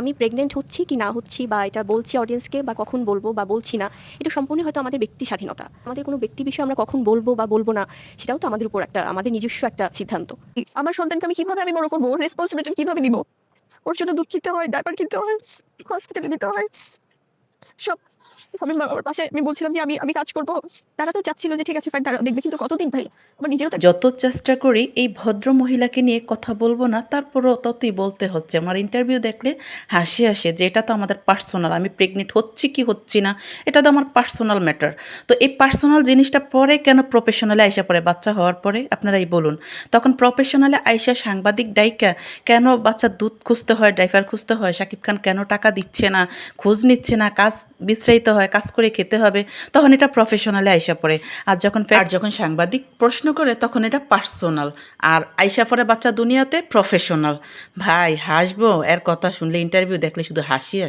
আমি প্রেগনেন্ট হচ্ছি কি না হচ্ছি বা এটা বলছি অডিয়েন্সকে বা কখন বলবো বা বলছি না, এটা সম্পূর্ণ হয়তো আমাদের ব্যক্তি স্বাধীনতা। আমাদের কোনো ব্যক্তি বিষয় আমরা কখন বলবো বা বলবো না, সেটাও তো আমাদের উপর একটা আমাদের নিজস্ব একটা সিদ্ধান্ত। আমার সন্তানকে আমি কিভাবে বড় করবো, রেসপন্সিবিলিটি কিভাবে নিব, ওর জন্য দুধ কিনতে হয়, ডাইপার কিনতে হয়, হসপিটালে নিতে হয় সব। আমি আমার পাশে আমি বলছিলাম যে আমি আমি কাজ করবো, তারা তো চাচ্ছিল যে ঠিক আছে ফাইন, তারা দেখবে, কিন্তু কতদিন ভাই, আমার নিজেরও তো যত চেষ্টা করি এই ভদ্র মহিলাকে নিয়ে কথা বলবো না, তারপরও ততই বলতে হচ্ছে। আমার ইন্টারভিউ দেখলে হাসি আসে যে এটা তো আমাদের পার্সোনাল, আমি প্রেগনেন্ট হচ্ছি কি হচ্ছি না এটা তো আমার পার্সোনাল ম্যাটার। তো এই পার্সোনাল জিনিসটা পরে কেন প্রফেশনালে আইসা পড়ে, বাচ্চা হওয়ার পরে আপনারাই বলুন। তখন প্রফেশনালে আইসা সাংবাদিক ডাইকা কেন বাচ্চার দুধ খুঁজতে হয়, ডাইপার খুঁজতে হয়, শাকিব খান কেন টাকা দিচ্ছে না, খোঁজ নিচ্ছে না, কাজ বিশ্রাইতে হয়, কাজ করে খেতে হবে, তখন এটা প্রফেশনালে আইসা পড়ে। আর যখন সাংবাদিক প্রশ্ন করে তখন এটা পার্সোনাল। আর আইসা পরে বাচ্চা দুনিয়াতে প্রফেশনাল। ভাই হাসবো এর কথা শুনলে, ইন্টারভিউ দেখলে শুধু হাসি আসে।